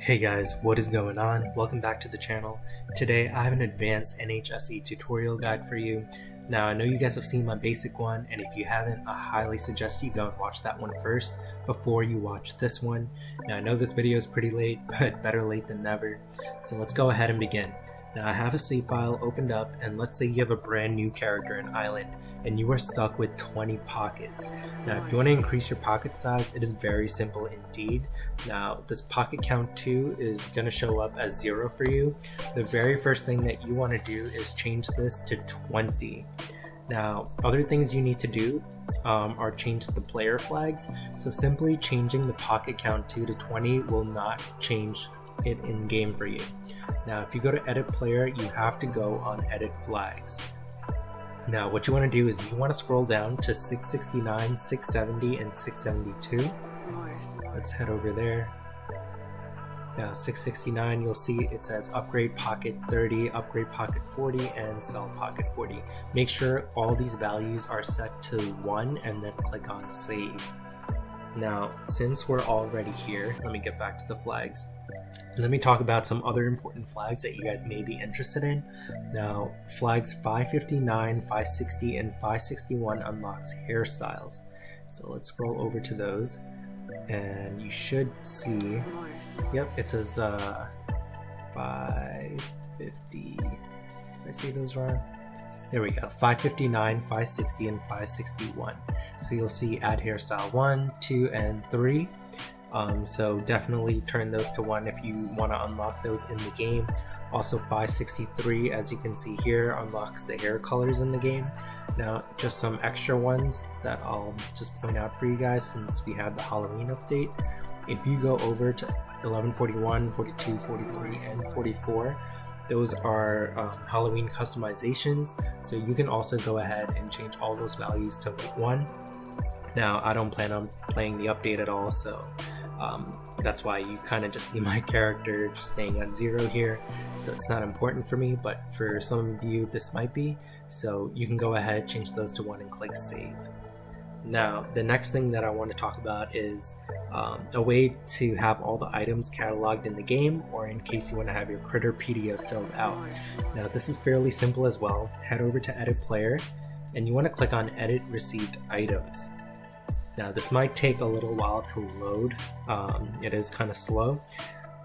Hey guys, what is going on? Welcome back to the channel. Today I have an advanced NHSE tutorial guide for you. Now I know you guys have seen my basic one, and if you haven't, I highly suggest you go and watch that one first before you watch this one. Now I know this video is pretty late, but better late than never. So let's go ahead and begin. Now I have a save file opened up, and let's say you have a brand new character in Island and you are stuck with 20 pockets. Now if you want to increase your pocket size, it is very simple indeed. Now this pocket count 2 is going to show up as 0 for you. The very first thing that you want to do is change this to 20. Now other things you need to do are change the player flags. So simply changing the pocket count 2 to 20 will not change it in game for you. Now if you go to edit player, you have to go on edit flags. Now what you want to do is you want to scroll down to 669, 670, and 672. Let's head over there. Now 669, you'll see it says upgrade pocket 30, upgrade pocket 40, and sell pocket 40. Make sure all these values are set to 1 and then click on save. Now since we're already here, let me get back to the flags. Let me talk about some other important flags that you guys may be interested in. Now flags 559, 560, and 561 unlocks hairstyles. So let's scroll over to those and you should see, yep, it says 550, did I say those wrong? There we go, 559, 560, and 561. So you'll see add hairstyle 1, 2, and 3. So definitely turn those to 1 if you want to unlock those in the game. Also 563, as you can see here, unlocks the hair colors in the game. Now just some extra ones that I'll just point out for you guys since we have the Halloween update. If you go over to 1141, 42, 43, and 44, those are Halloween customizations, so you can also go ahead and change all those values to 1. Now I don't plan on playing the update at all, so that's why you kind of just see my character just staying at 0 here. So it's not important for me, but for some of you this might be, so you can go ahead, change those to 1, and click save. Now the next thing that I want to talk about is a way to have all the items cataloged in the game, or in case you want to have your Critterpedia filled out. Now this is fairly simple as well. Head over to edit player and you want to click on edit received items. Now this might take a little while to load, it is kind of slow,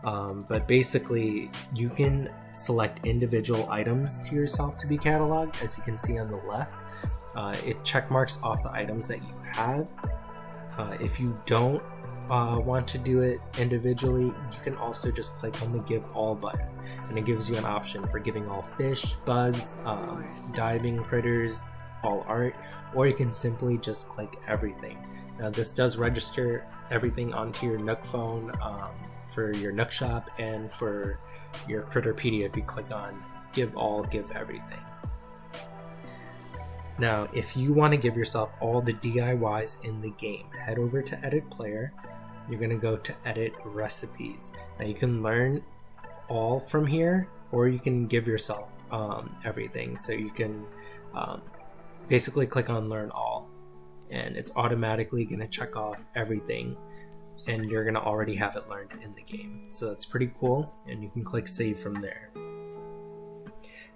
but basically you can select individual items to yourself to be cataloged. As you can see on the left, it check marks off the items that you have. If you don't want to do it individually, you can also just click on the give all button, and it gives you an option for giving all fish, bugs, diving critters, all art, or you can simply just click everything. Now this does register everything onto your Nook phone for your Nook shop and for your Critterpedia if you click on give all, give everything. Now if you want to give yourself all the DIYs in the game, head over to edit player. You're going to go to edit recipes. Now you can learn all from here, or you can give yourself everything. So you can basically click on learn all, and it's automatically going to check off everything, and you're going to already have it learned in the game. So that's pretty cool, and you can click save from there.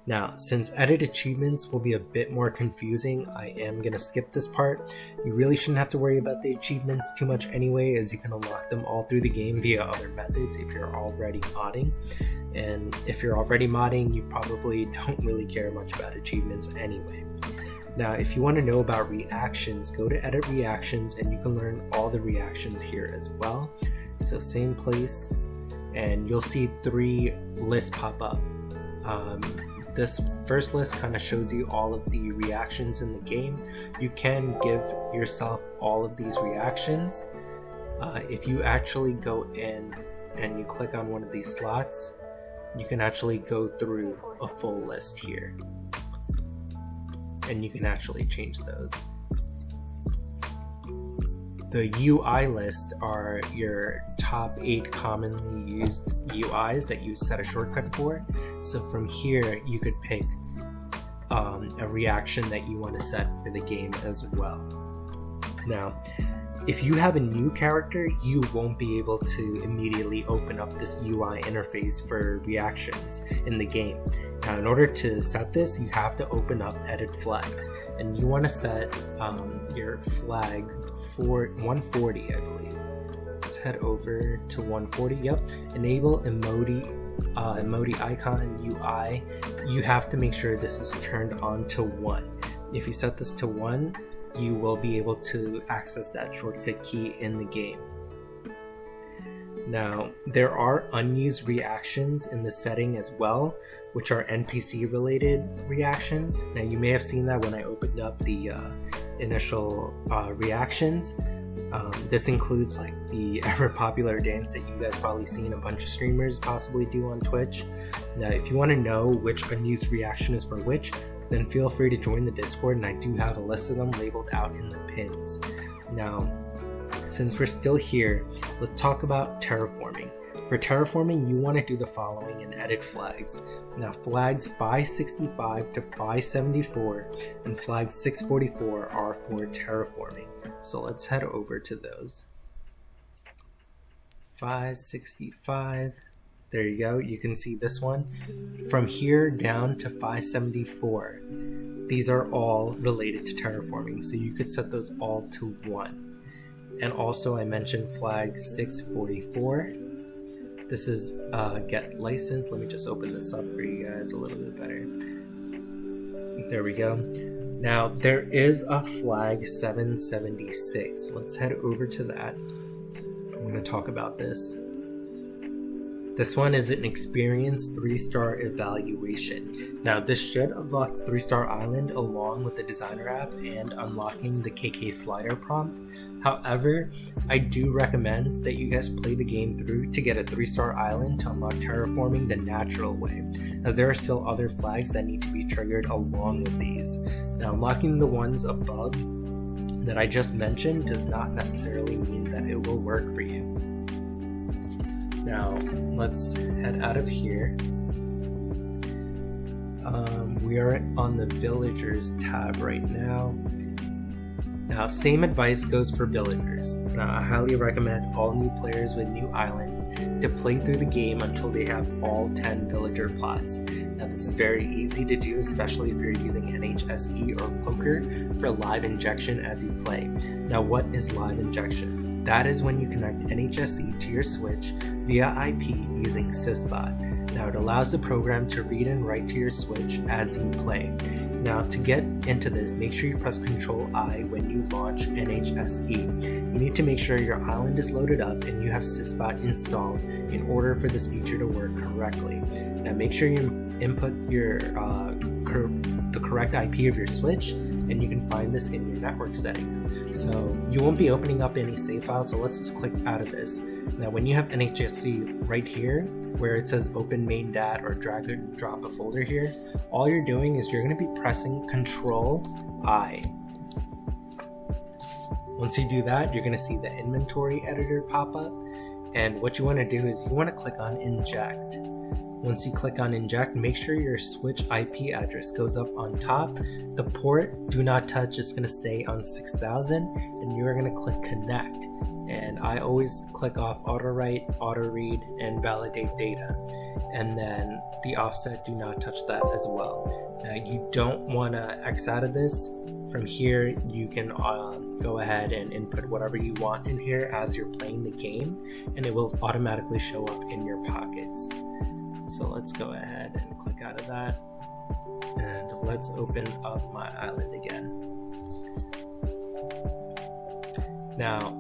Now since edit achievements will be a bit more confusing, I am going to skip this part. You really shouldn't have to worry about the achievements too much anyway, as you can unlock them all through the game via other methods if you're already modding. And if you're already modding, you probably don't really care much about achievements anyway. Now if you want to know about reactions, go to edit reactions and you can learn all the reactions here as well. So same place, and you'll see 3 lists pop up. This first list kind of shows you all of the reactions in the game. You can give yourself all of these reactions. If you actually go in and you click on one of these slots, you can actually go through a full list here, and you can actually change those. The UI list are your top 8 commonly used UIs that you set a shortcut for. So from here you could pick a reaction that you want to set for the game as well. Now if you have a new character, you won't be able to immediately open up this UI interface for reactions in the game. Now, in order to set this, you have to open up Edit Flags, and you want to set your flag for 140, I believe. Let's head over to 140. Yep. Enable emoji icon UI. You have to make sure this is turned on to 1. If you set this to 1, you will be able to access that shortcut key in the game. Now, there are unused reactions in the setting as well, which are NPC related reactions. Now, you may have seen that when I opened up the initial reactions. This includes like the ever popular dance that you guys probably seen a bunch of streamers possibly do on Twitch. Now, if you want to know which unused reaction is for which, then feel free to join the Discord, and I do have a list of them labeled out in the pins. Now, since we're still here, let's talk about terraforming. For terraforming, you want to do the following in Edit Flags. Now, flags 565 to 574 and flag 644 are for terraforming. So let's head over to those. 565. There you go. You can see this one. From here down to 574. These are all related to terraforming, so you could set those all to 1. And also I mentioned flag 644. This is get license. Let me just open this up for you guys a little bit better. There we go. Now there is a flag 776. Let's head over to that. I'm going to talk about this. This one is an experience 3-star evaluation. Now this should unlock 3-star island along with the designer app and unlocking the KK slider prompt. However, I do recommend that you guys play the game through to get a 3-star island to unlock terraforming the natural way. Now there are still other flags that need to be triggered along with these. Now unlocking the ones above that I just mentioned does not necessarily mean that it will work for you. Now, let's head out of here. We are on the Villagers tab right now. Now, same advice goes for Villagers. Now, I highly recommend all new players with new islands to play through the game until they have all 10 villager plots. Now, this is very easy to do, especially if you're using NHSE or Poker for live injection as you play. Now, what is live injection? That is when you connect NHSE to your Switch via IP using Sysbot. Now, it allows the program to read and write to your Switch as you play. Now, to get into this, make sure you press Ctrl I when you launch NHSE. You need to make sure your island is loaded up and you have Sysbot installed in order for this feature to work correctly. Now, make sure you input your the correct IP of your Switch, and you can find this in your network settings. So you won't be opening up any save files, so let's just click out of this. Now when you have NHSE right here, where it says open main dat or drag and drop a folder here, all you're doing is you're going to be pressing Ctrl I. Once you do that, you're going to see the inventory editor pop up, and what you want to do is you want to click on inject. Once you click on inject, make sure your Switch IP address goes up on top. The port, do not touch, is going to stay on 6000, and you are going to click connect. And I always click off auto write, auto read, and validate data. And then the offset, do not touch that as well. Now you don't want to X out of this. From here, you can go ahead and input whatever you want in here as you're playing the game, and it will automatically show up in your pockets. So let's go ahead and click out of that, and let's open up my island again. Now,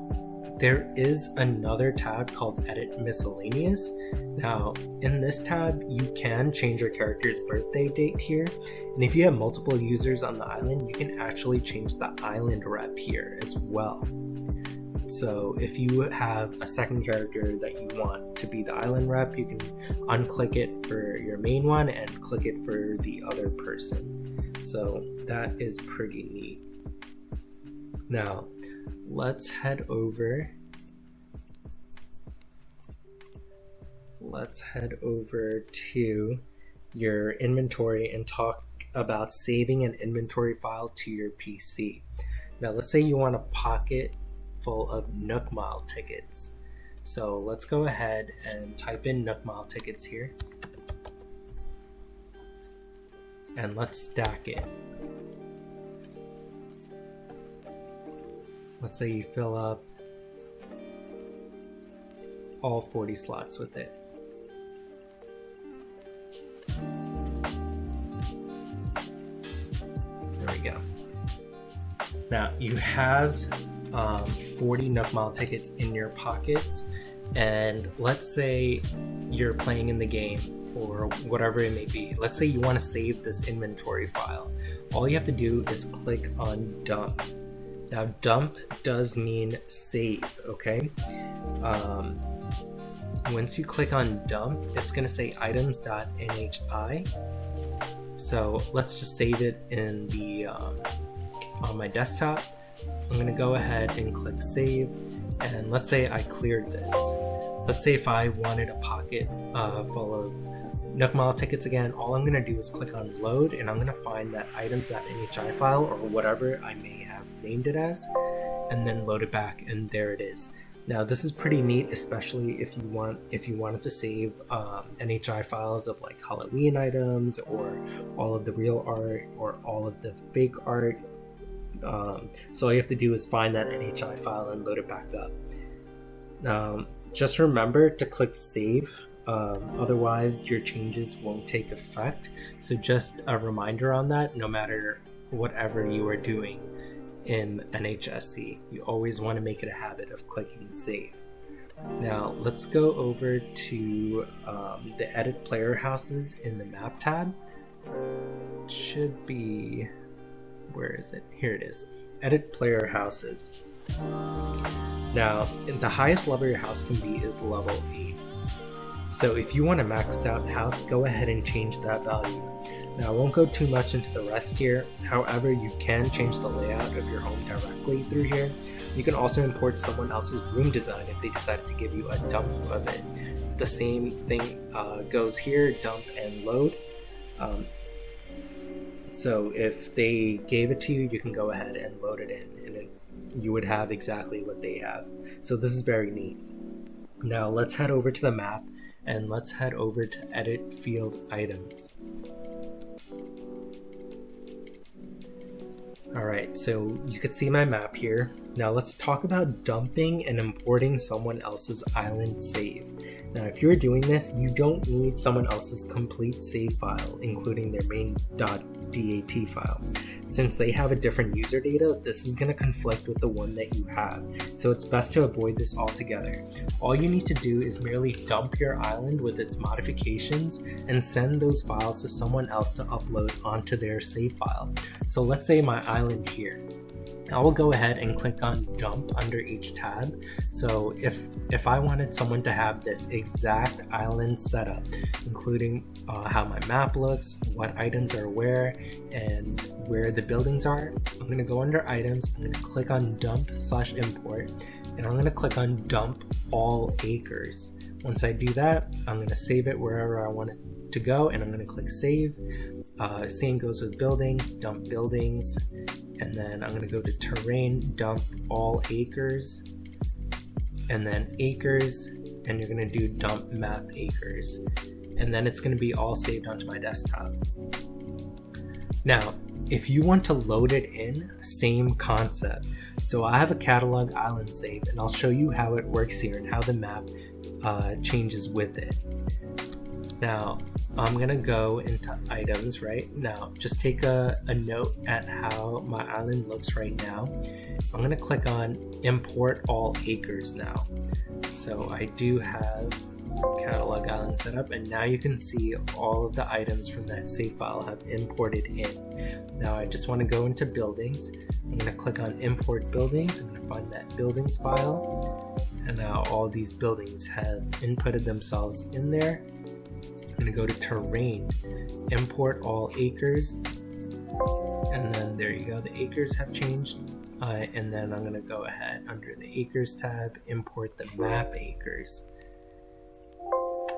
there is another tab called Edit Miscellaneous. Now, in this tab, you can change your character's birthday date here, and if you have multiple users on the island, you can actually change the island rep here as well. So if you have a second character that you want to be the island rep, you can unclick it for your main one and click it for the other person. So that is pretty neat. Now, let's head over to your inventory and talk about saving an inventory file to your PC. Now, let's say you want to pocket full of Nook Mile tickets. So let's go ahead and type in Nook Mile tickets here. And let's stack it. Let's say you fill up all 40 slots with it. There we go. Now you have 40 Nook Mile tickets in your pockets, and let's say you're playing in the game or whatever it may be. Let's say you want to save this inventory file. All you have to do is click on dump. Now dump does mean save, okay? Once you click on dump, it's going to say items.nhi. So let's just save it in the on my desktop. I'm going to go ahead and click save, and let's say I cleared this. Let's say if I wanted a pocket full of Nook Mile tickets again, all I'm going to do is click on load, and I'm going to find that items.nhi file or whatever I may have named it as, and then load it back, and there it is. Now this is pretty neat, especially if you wanted to save NHI files of like Halloween items or all of the real art or all of the fake art. So all you have to do is find that NHI file and load it back up. Just remember to click save, otherwise your changes won't take effect. So just a reminder on that, no matter whatever you are doing in NHSE, you always want to make it a habit of clicking save. Now let's go over to the edit player houses in the map tab. It should be, where is it? Here it is. Edit player houses. Now the highest level your house can be is level 8. So if you want a maxed out house, go ahead and change that value. Now I won't go too much into the rest here, however you can change the layout of your home directly through here. You can also import someone else's room design if they decided to give you a dump of it. The same thing goes here, dump and load. So if they gave it to you, you can go ahead and load it in, and you would have exactly what they have. So this is very neat. Now let's head over to the map, and let's head over to edit field items. Alright, so you can see my map here. Now let's talk about dumping and importing someone else's island save. Now if you're doing this, you don't need someone else's complete save file, including their main.dat file. Since they have a different user data, this is going to conflict with the one that you have, so it's best to avoid this altogether. All you need to do is merely dump your island with its modifications and send those files to someone else to upload onto their save file. So let's say my island here. I will go ahead and click on dump under each tab. So if I wanted someone to have this exact island setup, including how my map looks, what items are where, and where the buildings are, I'm going to go under items, I'm going to click on dump/import, and I'm going to click on dump all acres. Once I do that, I'm going to save it wherever I want it to go, and I'm going to click save. Same goes with buildings, dump buildings, and then I'm going to go to terrain, dump all acres, and then acres, and you're going to do dump map acres, and then it's going to be all saved onto my desktop. Now if you want to load it in, same concept. So I have a catalog island save, and I'll show you how it works here and how the map changes with it. Now I'm gonna go into items right now. Just take a note at how my island looks right now. I'm gonna click on import all acres now. So I do have catalog island set up, and now you can see all of the items from that save file have imported in. Now I just want to go into buildings. I'm going to click on import buildings. I'm going to find that buildings file, and now all these buildings have inputted themselves in there. I'm going to go to terrain, import all acres, and then there you go, the acres have changed. And then I'm going to go ahead under the acres tab, import the map acres.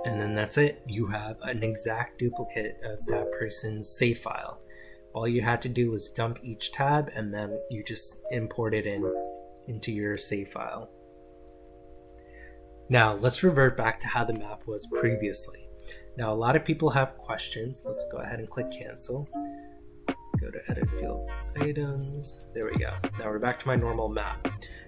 And then that's it. You have an exact duplicate of that person's save file. All you had to do was dump each tab, and then you just import it in into your save file. Now let's revert back to how the map was previously. Now a lot of people have questions. Let's go ahead and click cancel. Go to edit field items. There we go. Now we're back to my normal map.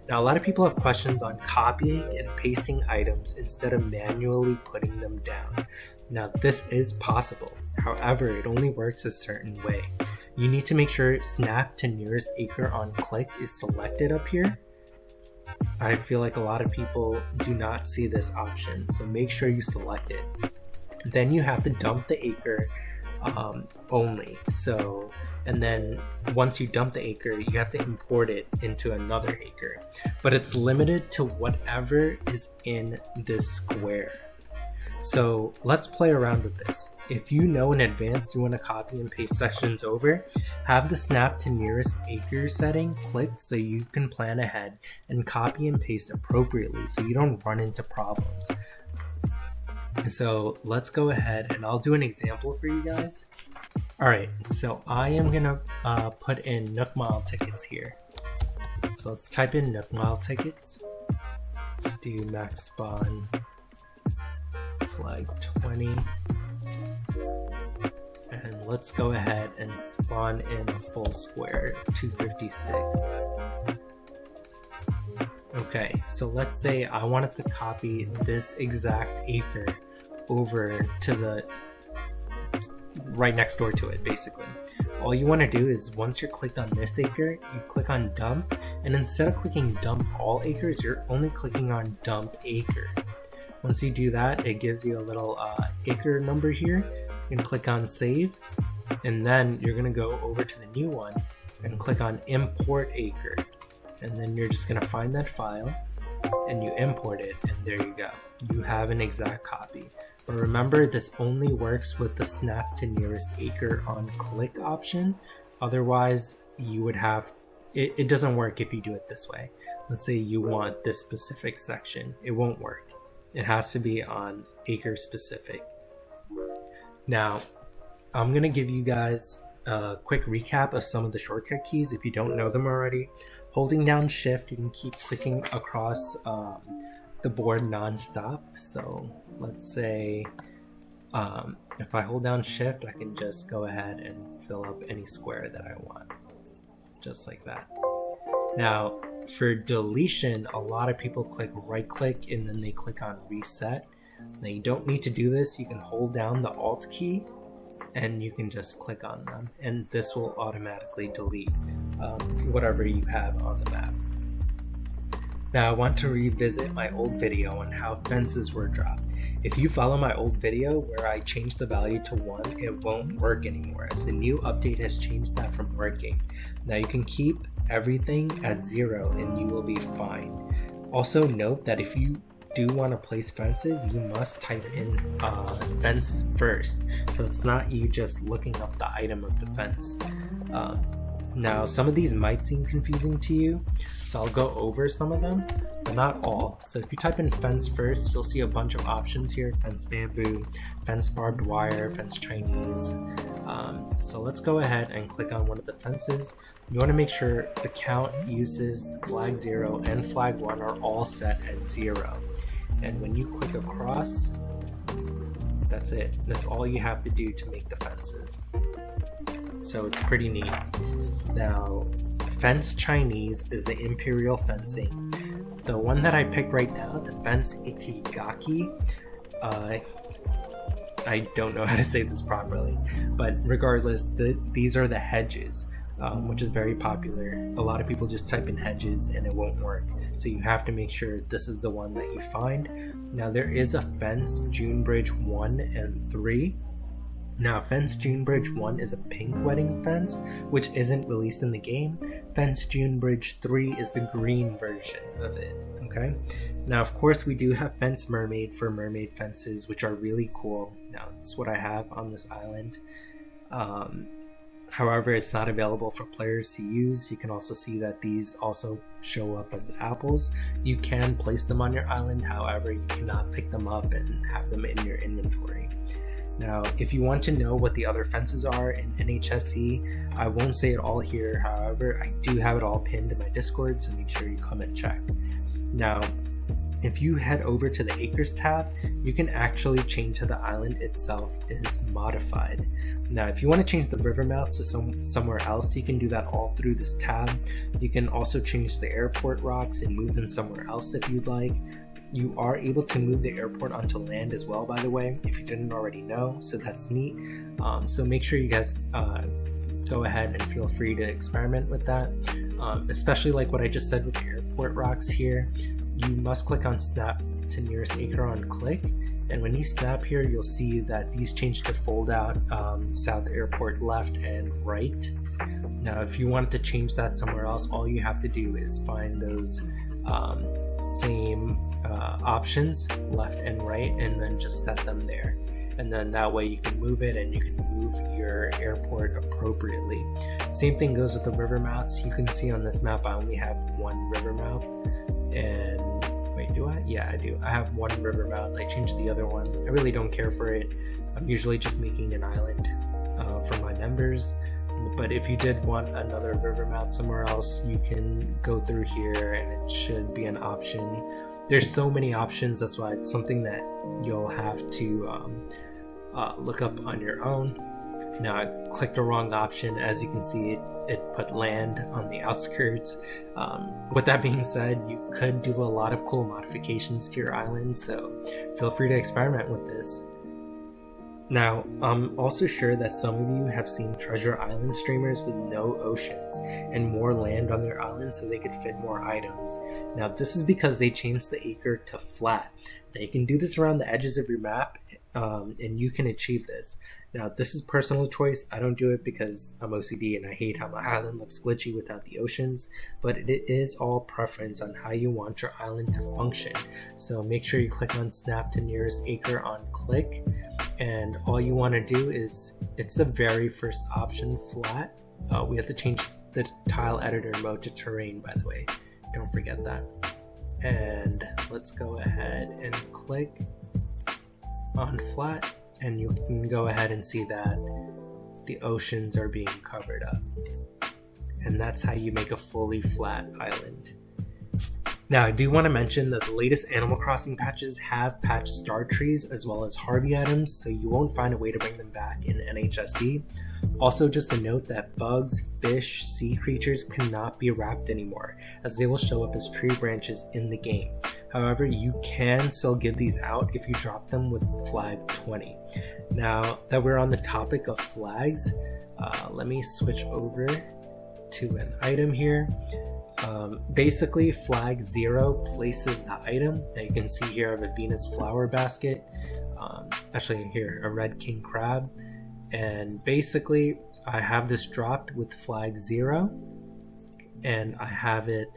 Now a lot of people have questions on copying and pasting items instead of manually putting them down. Now this is possible. However, it only works a certain way. You need to make sure snap to nearest acre on click is selected up here. I feel like a lot of people do not see this option, so make sure you select it. Then you have to dump the acre only. And then once you dump the acre, you have to import it into another acre. But it's limited to whatever is in this square. So let's play around with this. If you know in advance you want to copy and paste sections over, have the snap to nearest acre setting clicked so you can plan ahead and copy and paste appropriately so you don't run into problems. So let's go ahead and I'll do an example for you guys. Alright, so I am gonna put in Nook Mile tickets here. So let's type in Nook Mile tickets. Let's do max spawn flag 20. And let's go ahead and spawn in a full square 256. Okay, so let's say I wanted to copy this exact acre over to the right next door to it, basically. All you want to do is once you're clicked on this acre, you click on dump, and instead of clicking dump all acres, you're only clicking on dump acre. Once you do that, it gives you a little acre number here. You're gonna click on save, and then you're gonna go over to the new one and click on import acre, and then you're just gonna find that file and you import it, and there you go. You have an exact copy. But remember, this only works with the snap to nearest acre on click option. Otherwise, you would have it doesn't work if you do it this way. Let's say you want this specific section, it won't work. It has to be on acre specific. Now, I'm gonna give you guys a quick recap of some of the shortcut keys if you don't know them already. Holding down shift, you can keep clicking across the board non-stop. So let's say if I hold down shift, I can just go ahead and fill up any square that I want, just like that. Now for deletion, a lot of people click right click and then they click on reset. Now you don't need to do this. You can hold down the alt key and you can just click on them, and this will automatically delete whatever you have on the map. Now I want to revisit my old video on how fences were dropped. If you follow my old video where I changed the value to 1, it won't work anymore, as the new update has changed that from working. Now you can keep everything at 0 and you will be fine. Also note that if you do want to place fences, you must type in fence first, so it's not you just looking up the item of the fence. Now some of these might seem confusing to you, so I'll go over some of them, but not all. So if you type in fence first, you'll see a bunch of options here: fence bamboo, fence barbed wire, fence Chinese. So let's go ahead and click on one of the fences. You want to make sure the count uses flag 0 and flag 1 are all set at 0. And when you click across, that's it. That's all you have to do to make the fences. So it's pretty neat. Now, fence Chinese is the imperial fencing. The one that I picked right now, the fence Ikigaki, I don't know how to say this properly, but regardless, these are the hedges, which is very popular. A lot of people just type in hedges and it won't work. So you have to make sure this is the one that you find. Now there is a fence Junebridge 1 and 3. Now fence Junebridge 1 is a pink wedding fence, which isn't released in the game. Fence Junebridge 3 is the green version of it, okay? Now of course we do have fence mermaid for mermaid fences, which are really cool. Now that's what I have on this island. However, it's not available for players to use. You can also see that these also show up as apples. You can place them on your island, however, you cannot pick them up and have them in your inventory. Now, if you want to know what the other fences are in NHSE, I won't say it all here. However, I do have it all pinned in my Discord, so make sure you come and check. Now, if you head over to the Acres tab, you can actually change how the island itself is modified. Now, if you want to change the river mouths to somewhere else, you can do that all through this tab. You can also change the airport rocks and move them somewhere else if you'd like. You are able to move the airport onto land as well, by the way, if you didn't already know, so that's neat. So make sure you guys go ahead and feel free to experiment with that, especially like what I just said with the airport rocks here. You must click on snap to nearest acre on click, and when you snap here, you'll see that these change to fold out south airport left and right. Now, if you wanted to change that somewhere else, all you have to do is find those same options, left and right, and then just set them there. And then that way you can move it and you can move your airport appropriately. Same thing goes with the river mouths. You can see on this map I only have one river mouth. And wait, do I? Yeah, I do. I have one river mouth. I changed the other one. I really don't care for it. I'm usually just making an island for my members. But if you did want another river mouth somewhere else, you can go through here and it should be an option. There's so many options, that's why it's something that you'll have to look up on your own. Now, I clicked the wrong option. As you can see, it put land on the outskirts. With that being said, you could do a lot of cool modifications to your island, so feel free to experiment with this. Now, I'm also sure that some of you have seen Treasure Island streamers with no oceans and more land on their island so they could fit more items. Now, this is because they changed the acre to flat. Now, you can do this around the edges of your map, and you can achieve this. Now, this is personal choice. I don't do it because I'm OCD and I hate how my island looks glitchy without the oceans, but it is all preference on how you want your island to function. So make sure you click on snap to nearest acre on click, and all you want to do is, it's the very first option, flat. We have to change the tile editor mode to terrain, by the way. Don't forget that. And let's go ahead and click on flat. And you can go ahead and see that the oceans are being covered up. And that's how you make a fully flat island. Now, I do want to mention that the latest Animal Crossing patches have patched star trees as well as Harvey items, so you won't find a way to bring them back in NHSE. Also, just a note that bugs, fish, sea creatures cannot be wrapped anymore, as they will show up as tree branches in the game. However, you can still give these out if you drop them with flag 20. Now that we're on the topic of flags, let me switch over to an item here. Basically, flag 0 places the item. Now you can see here I have a Venus flower basket. Actually here, a red king crab. And basically, I have this dropped with flag 0. And I have it,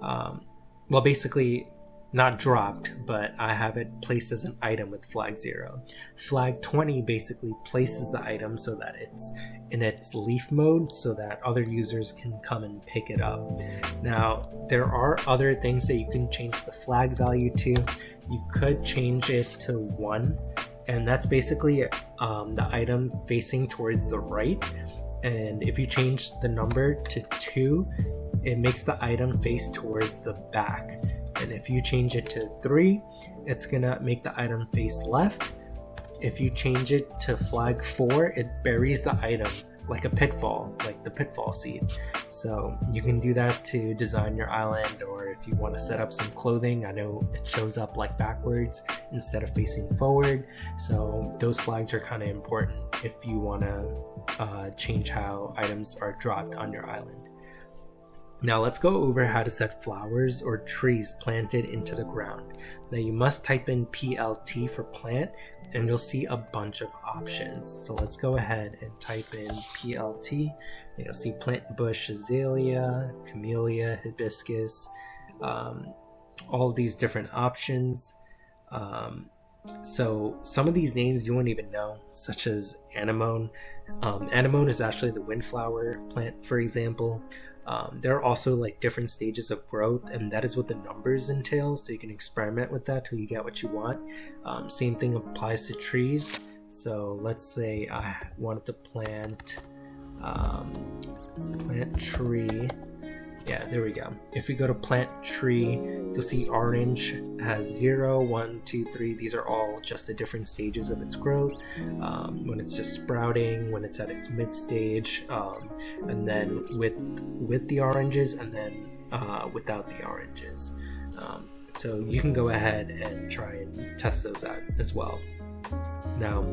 well, basically, not dropped, but I have it placed as an item with flag 0. Flag 20 basically places the item so that it's in its leaf mode so that other users can come and pick it up. Now, there are other things that you can change the flag value to. You could change it to 1, and that's basically the item facing towards the right. And if you change the number to 2, it makes the item face towards the back. And if you change it to 3, it's gonna make the item face left. If you change it to flag 4, it buries the item like a pitfall, like the pitfall seed. So you can do that to design your island, or if you want to set up some clothing. I know it shows up like backwards instead of facing forward. So those flags are kind of important if you want to change how items are dropped on your island. Now let's go over how to set flowers or trees planted into the ground. Now you must type in PLT for plant, and you'll see a bunch of options. So let's go ahead and type in PLT, and you'll see plant bush, azalea, camellia, hibiscus, all of these different options. So some of these names you won't even know, such as anemone. Anemone is actually the windflower plant, for example. There are also like different stages of growth, and that is what the numbers entail, so you can experiment with that till you get what you want. Same thing applies to trees. So let's say I wanted to plant tree. Yeah, there we go. If we go to plant tree, you'll see orange has 0, 1, 2, 3. These are all just the different stages of its growth. When it's just sprouting, when it's at its mid stage, and then with the oranges, and then without the oranges. So you can go ahead and try and test those out as well. Now,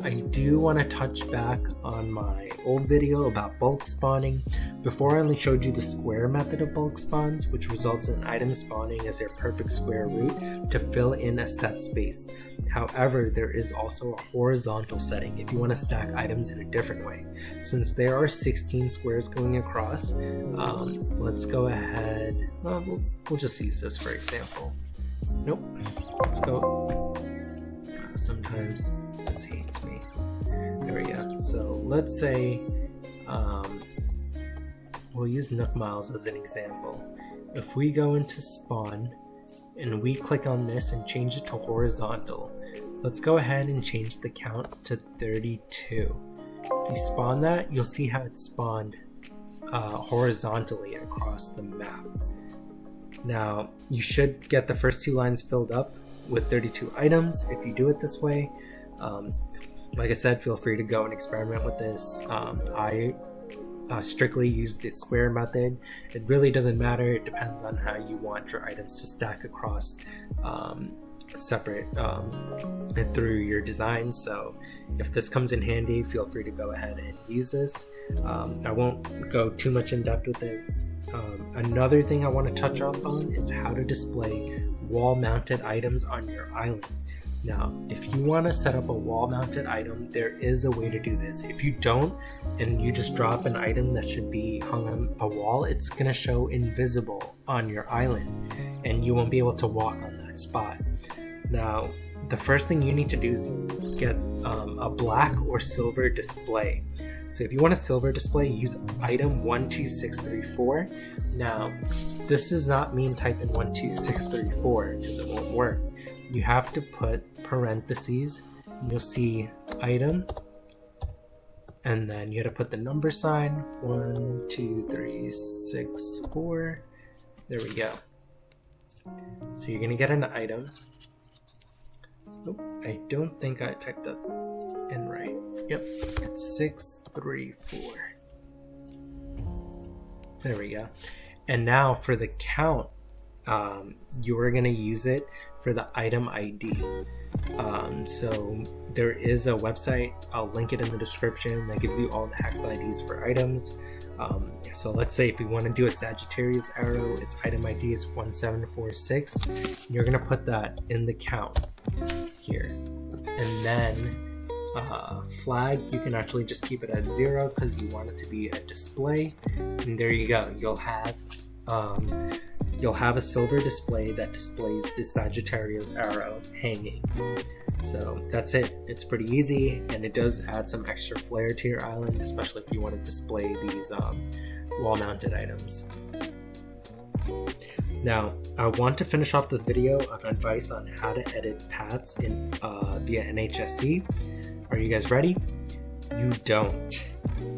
I do want to touch back on my old video about bulk spawning. Before, I only showed you the square method of bulk spawns, which results in items spawning as their perfect square root to fill in a set space. However, there is also a horizontal setting if you want to stack items in a different way. Since there are 16 squares going across, let's go ahead, we'll just use this for example. Nope, let's go. Sometimes this hates me. There we go. So let's say we'll use Nook Miles as an example. If we go into spawn and we click on this and change it to horizontal, let's go ahead and change the count to 32. If you spawn that, you'll see how it's spawned horizontally across the map. Now, you should get the first 2 lines filled up with 32 items if you do it this way. Like I said, feel free to go and experiment with this. I strictly use the square method. It really doesn't matter. It depends on how you want your items to stack across separate through your design. So if this comes in handy, feel free to go ahead and use this. I won't go too much in depth with it. Another thing I want to touch up on is how to display wall-mounted items on your island. Now, if you want to set up a wall-mounted item, there is a way to do this. If you don't, and you just drop an item that should be hung on a wall, it's going to show invisible on your island, and you won't be able to walk on that spot. Now, the first thing you need to do is get a black or silver display. So if you want a silver display, use item 12634. Now, this does not mean type in 12634 because it won't work. You have to put parentheses, and you'll see item, and then you have to put the number sign 1, 2, 3, 6, 4. There we go. So you're gonna get an item. Oh, I don't think I typed that in right. Yep, it's 634. There we go. And now for the count, you are going to use it for the item ID. So there is a website, I'll link it in the description, that gives you all the hex IDs for items. So let's say if you want to do a Sagitarrius arrow, its item ID is 1746. You're going to put that in the count here. And then flag, you can actually just keep it at 0 because you want it to be a display. And there you go. You'll have a silver display that displays the Sagittarius arrow hanging. So that's it. It's pretty easy, and it does add some extra flair to your island, especially if you want to display these wall-mounted items. Now, I want to finish off this video on advice on how to edit paths in via NHSE. Are you guys ready? You don't.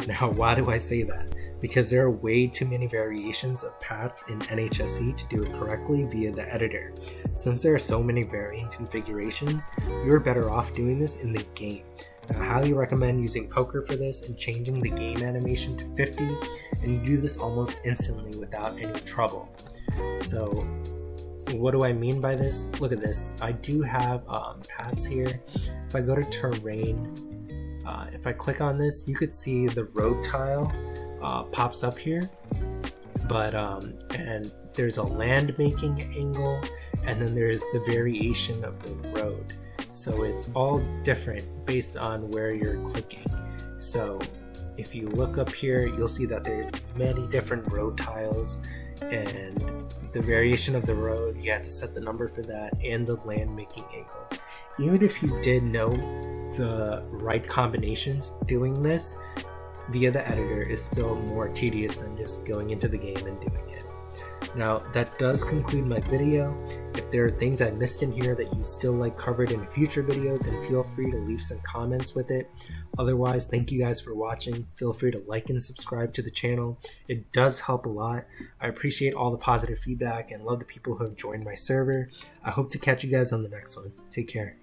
Now, why do I say that? Because there are way too many variations of paths in NHSE to do it correctly via the editor. Since there are so many varying configurations, you're better off doing this in the game. Now, I highly recommend using Poker for this and changing the game animation to 50, and you do this almost instantly without any trouble. So, what do I mean by this? Look at this. I do have paths here. If I go to terrain, if I click on this, you could see the road tile pops up here, but and there's a land making angle, and then there's the variation of the road. So it's all different based on where you're clicking. So if you look up here, you'll see that there's many different road tiles, and the variation of the road, you have to set the number for that, and the land making angle. Even if you did know the right combinations, doing this via the editor is still more tedious than just going into the game and doing it. Now, that does conclude my video. If there are things I missed in here that you still like covered in a future video, then feel free to leave some comments with it. Otherwise, thank you guys for watching. Feel free to like and subscribe to the channel. It does help a lot. I appreciate all the positive feedback and love the people who have joined my server. I hope to catch you guys on the next one. Take care.